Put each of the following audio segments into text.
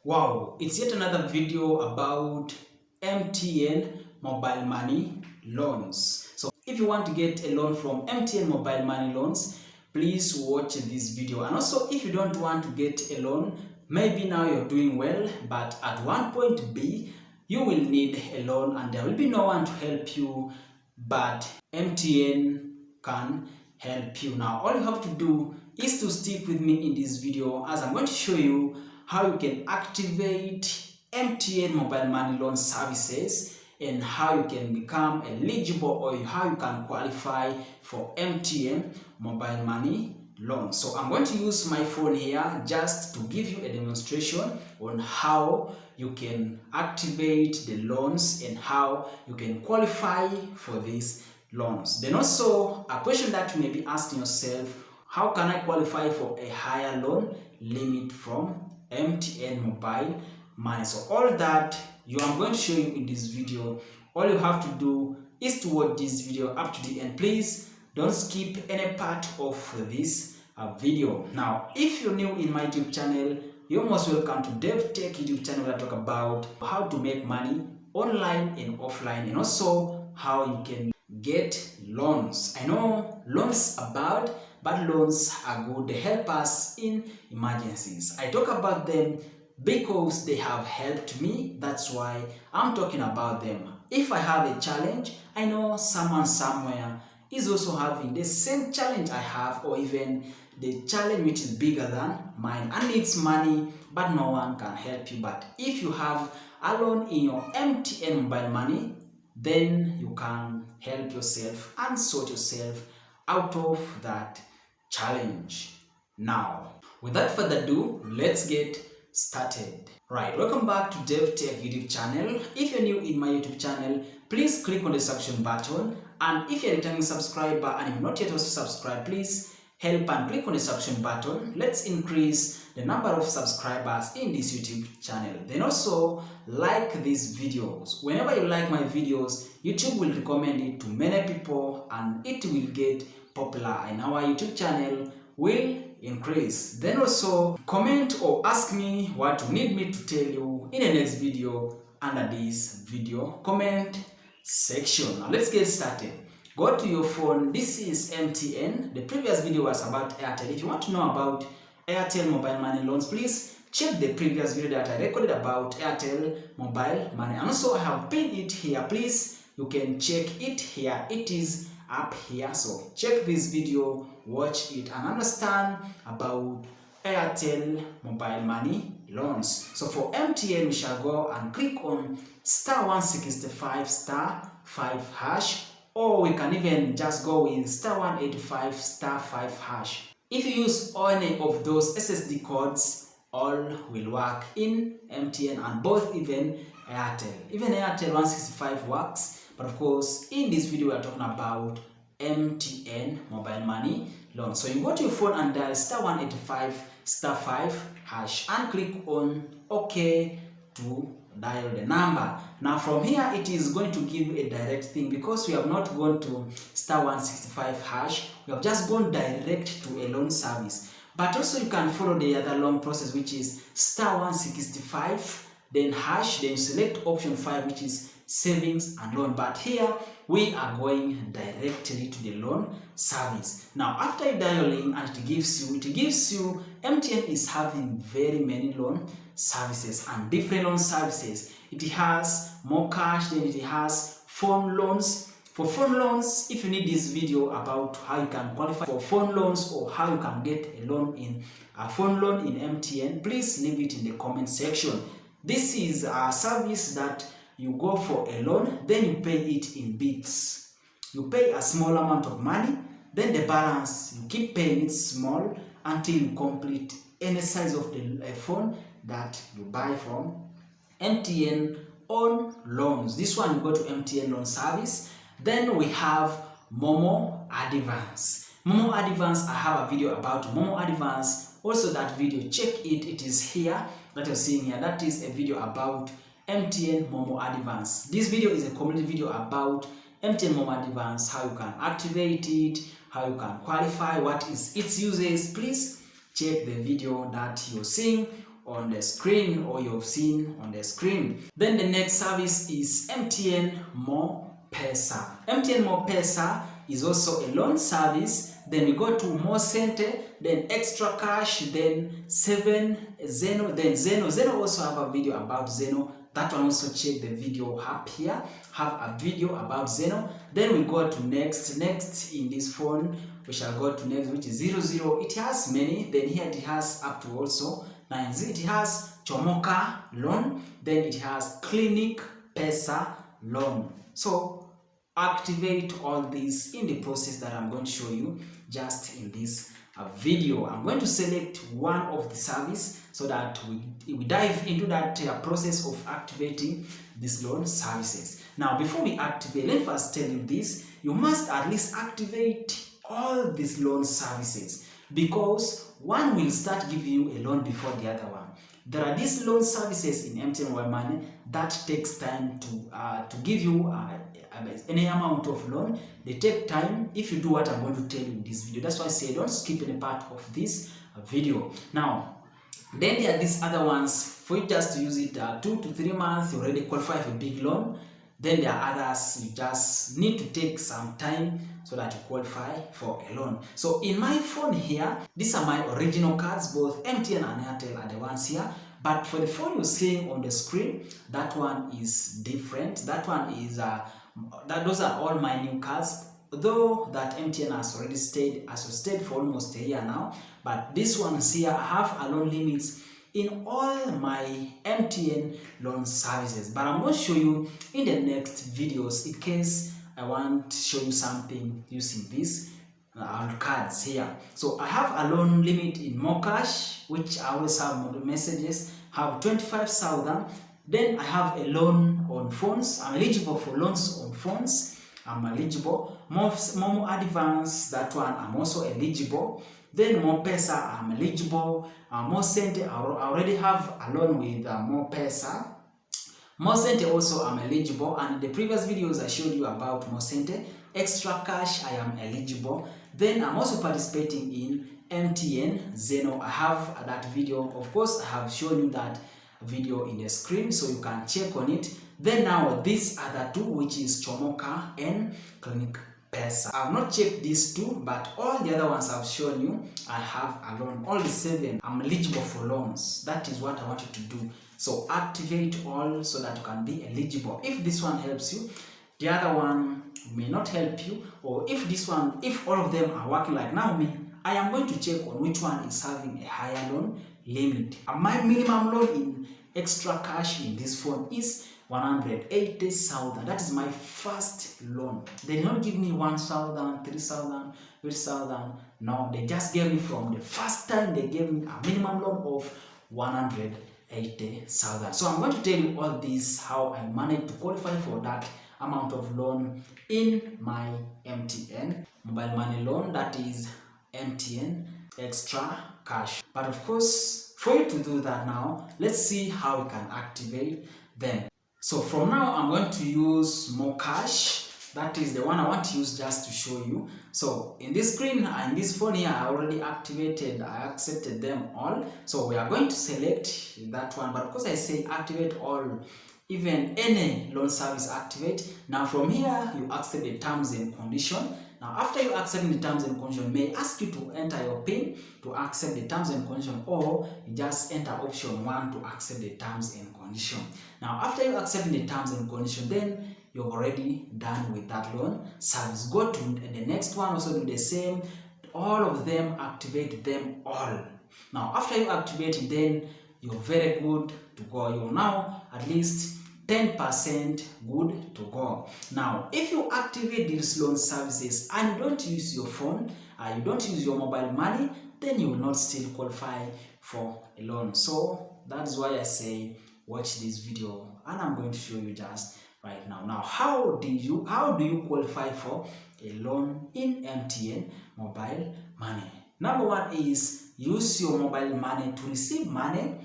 Wow, it's yet another video about MTN mobile money loans. So if you want to get a loan from MTN mobile money loans, please watch this video. And also if you don't want to get a loan, maybe now you're doing well, but at one point B, you will need a loan and there will be no one to help you, but MTN can help you. Now all you have to do is to stick with me in this video as I'm going to show you how you can activate MTN mobile money loan services and how you can become eligible or how you can qualify for MTN mobile money loan. So I'm going to use my phone here just to give you a demonstration on how you can activate the loans and how you can qualify for these loans. Then also a question that you may be asking yourself: how can I qualify for a higher loan limit from MTN mobile money? So all that I'm going to show you in this video. All you have to do is to watch this video up to the end. Please don't skip any part of this video. Now if you're new in my YouTube channel, you're most welcome to DavTech YouTube channel where I talk about how to make money online and offline, and also how you can get loans. I know loans are bad, but loans are good. They help us in emergencies. I talk about them because they have helped me. That's why I'm talking about them. If I have a challenge, I know someone somewhere is also having the same challenge I have, or even the challenge which is bigger than mine and needs money, but no one can help you. But if you have a loan in your MTN mobile money, then you can help yourself and sort yourself out of that challenge. Now, without further ado, let's get started. Right, welcome back to DavTech YouTube channel. If you're new in my YouTube channel, please click on the subscription button, and if you're a returning subscriber and you're not yet also subscribed, please help and click on the subscription button. Let's increase the number of subscribers in this YouTube channel. Then also like these videos. Whenever you like my videos, YouTube will recommend it to many people and it will get popular and our YouTube channel will increase. Then also comment or ask me what you need me to tell you in the next video under this video comment section. Now let's get started. Go to your phone. This is MTN. The previous video was about Airtel. If you want to know about Airtel mobile money loans, please check the previous video that I recorded about Airtel mobile money. And also I have pinned it here. Please, you can check it here. It is up here. So check this video, watch it, and understand about Airtel mobile money loans. So for MTN, we shall go and click on *165 *5 hash. Or we can even just go with *185 *5 hash. If you use any of those SSD codes, all will work in MTN and both even Airtel. Even Airtel 165 works, but of course in this video we are talking about MTN mobile money loan. So you go to your phone and dial *185 *5 hash and click on OK to dial the number. Now from here it is going to give you a direct thing because we have not gone to *165 hash, we have just gone direct to a loan service. But also you can follow the other loan process, which is *165 then hash, then select option 5, which is savings and loan. But here we are going directly to the loan service. Now after dialing, and it gives you MTN is having very many loan services and different loan services. It has MoKash, then it has phone loans. For phone loans, if you need this video about how you can qualify for phone loans or how you can get a loan in a phone loan in MTN, please leave it in the comment section. This is a service that you go for a loan, then you pay it in bits. You pay a small amount of money, then the balance you keep paying it small until you complete any size of the phone that you buy from MTN on loans. This one you go to MTN loan service. Then we have MoMo Advance. MoMo Advance, I have a video about MoMo Advance. Also that video, check it. It is here that you're seeing here. That is a video about MTN MoMo Advance. This video is a community video about MTN MoMo Advance, how you can activate it, how you can qualify, what is its uses. Please check the video that you're seeing on the screen, or you've seen on the screen. Then the next service is MTN MoPesa. MTN MoPesa is also a loan service. Then we go to MoSente, then XtraCash, then 𝐍𝐻𝐄𝐂, then 𝐍𝐻𝐻 also have a video about 𝐍𝐻𝐻. That one also check the video up here. Have a video about 𝐍𝐻𝐻. Then we go to next in this phone. We shall go to next, which is 00. It has many. Then here it has up to also 90. It has Chomoka loan. Then it has Clinic Pesa loan. So activate all these in the process that I'm going to show you just in this video. I'm going to select one of the service so that we dive into that process of activating these loan services. Now, before we activate, let me first tell you this: you must at least activate all these loan services, because one will start giving you a loan before the other one. There are these loan services in MTN Mobile Money that takes time to give you any amount of loan. They take time if you do what I'm going to tell you in this video. That's why I say don't skip any part of this video. Now, then there are these other ones for you just to use it 2 to 3 months. You already qualify for a big loan. Then there are others you just need to take some time so that you qualify for a loan. So in my phone here, these are my original cards. Both MTN and Airtel are the ones here. But for the phone you're seeing on the screen, that one is different. That one is those are all my new cards. Though that MTN has already stayed for almost a year now. But this ones here, I have a loan limits in all my MTN loan services. But I'm going to show you in the next videos in case I want to show you something using these cards here. So I have a loan limit in MoKash, which I always have messages, have 25,000. Then I have a loan on phones. I'm eligible for loans on phones. I'm eligible. MoMo Advance, that one I'm also eligible. Then MoPesa, I'm eligible. MoSente, I already have a loan with MoPesa. MoSente also I'm eligible, and in the previous videos I showed you about MoSente. XtraCash, I am eligible. Then I'm also participating in MTN 𝐍𝐻𝐻. I have that video. Of course, I have shown you that video in the screen, so you can check on it. Then now these other two, which is Chomoka and Clinic Pesa. I have not checked these two, but all the other ones I've shown you, I have a loan. All the 7, I'm eligible for loans. That is what I want you to do. So activate all so that you can be eligible. If this one helps you, the other one may not help you. Or if this one, if all of them are working like now me, I am going to check on which one is having a higher loan limit. My minimum loan in XtraCash in this phone is 180,000. That is my first loan. They did not give me 1,000, 3,000, 8,000. No, they just gave me from the first time they gave me a minimum loan of 180,000. So I'm going to tell you all this, how I managed to qualify for that amount of loan in my MTN Mobile Money loan, that is MTN XtraCash. But of course, for you to do that now, let's see how we can activate them. So from now, I'm going to use MoKash. That is the one I want to use just to show you. So in this screen, in this phone here, I already activated, I accepted them all. So we are going to select that one. But of course, I say activate all, even any loan service activate. Now from here, you accept the terms and condition. Now after you accept the terms and condition, may ask you to enter your PIN to accept the terms and condition, or you just enter option 1 to accept the terms and condition. Now after you accept the terms and condition, then you're already done with that loan service. Go to the next one, also do the same. All of them, activate them all. Now after you activate, then you're very good to go. You're now at least 10% good to go. Now, if you activate these loan services and you don't use your phone, you don't use your mobile money, then you will not still qualify for a loan. So that is why I say watch this video, and I'm going to show you just right now. Now, how do you qualify for a loan in MTN Mobile Money? Number one is use your mobile money to receive money,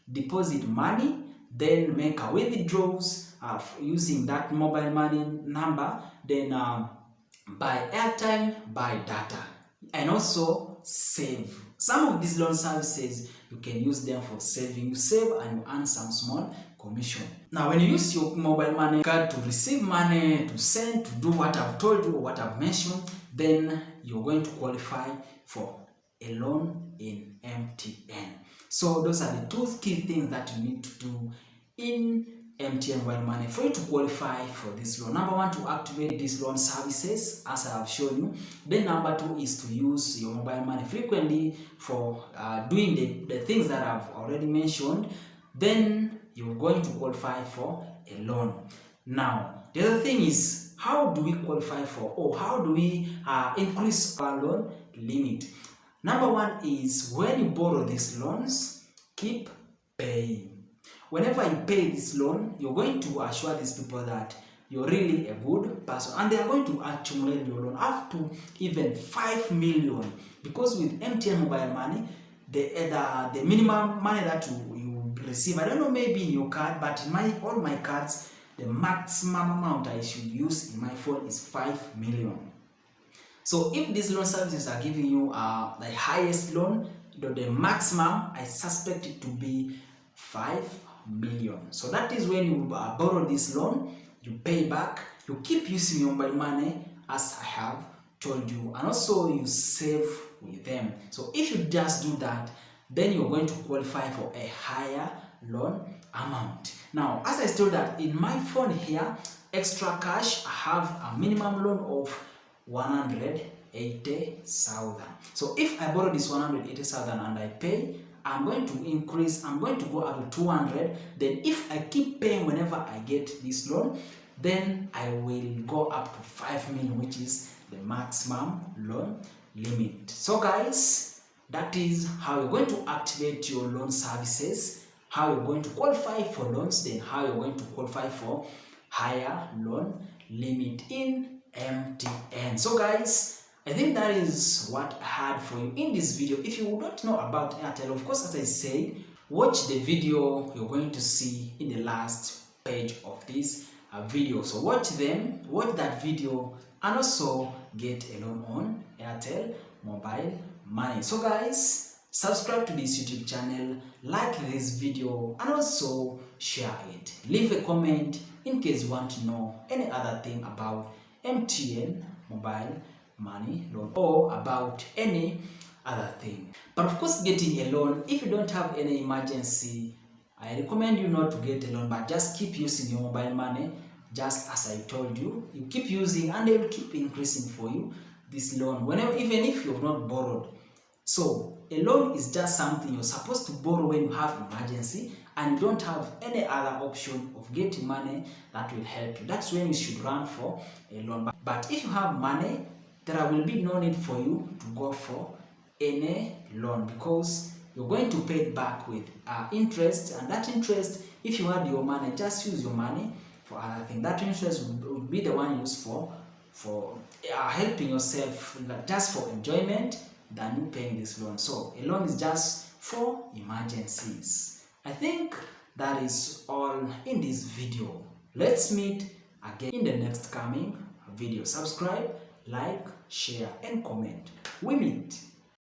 deposit money, then make a withdrawals using that mobile money number, then buy airtime, buy data, and also save Some of these loan services, you can use them for saving. You save and you earn some small commission. Now, when you use your mobile money card to receive money, to send, to do what I've told you or what I've mentioned, then you're going to qualify for a loan in MTN. So those are the two key things that you need to do in MTN Mobile Money for you to qualify for this loan. Number one, to activate these loan services as I have shown you. Then number two is to use your mobile money frequently for doing the things that I've already mentioned. Then you're going to qualify for a loan. Now, the other thing is, how do we qualify for, or how do we increase our loan limit? Number one is, when you borrow these loans, keep paying. Whenever you pay this loan, you're going to assure these people that you're really a good person, and they are going to accumulate your loan up to even 5 million. Because with MTN Mobile Money, the minimum money that you receive, I don't know, maybe in your card, but in all my cards, the maximum amount I should use in my phone is 5 million. So if these loan services are giving you the highest loan, the maximum, I suspect it to be 5 million. So that is when you borrow this loan, you pay back, you keep using your mobile money as I have told you, and also you save with them. So if you just do that, then you're going to qualify for a higher loan amount. Now, as I told that in my phone here, XtraCash, I have a minimum loan of 180,000. So if I borrow this 180,000 and I pay, I'm going to increase, I'm going to go up to 200. Then if I keep paying whenever I get this loan, then I will go up to 5 million, which is the maximum loan limit. So guys, that is how you're going to activate your loan services, how you're going to qualify for loans, then how you're going to qualify for higher loan limit in MTN. So guys, I think that is what I had for you in this video. If you don't know about Airtel, of course, as I said, watch the video you're going to see in the last page of this video. So watch that video, and also get a loan on Airtel Mobile Money. So guys, subscribe to this YouTube channel, like this video, and also share it. Leave a comment in case you want to know any other thing about MTN Mobile Money loan or about any other thing. But of course, getting a loan, if you don't have any emergency, I recommend you not to get a loan, but just keep using your mobile money, just as I told you. You keep using and they will keep increasing for you this loan, whenever, even if you've not borrowed. So a loan is just something you're supposed to borrow when you have emergency and you don't have any other option of getting money that will help you. That's when you should run for a loan. But if you have money, there will be no need for you to go for any loan, because you're going to pay it back with interest, and that interest, if you had your money, just use your money for other things. That interest would be the one used for helping yourself, just for enjoyment, than you paying this loan. So a loan is just for emergencies. I think that is all in this video. Let's meet again in the next coming video. Subscribe, like, share, and comment. We meet.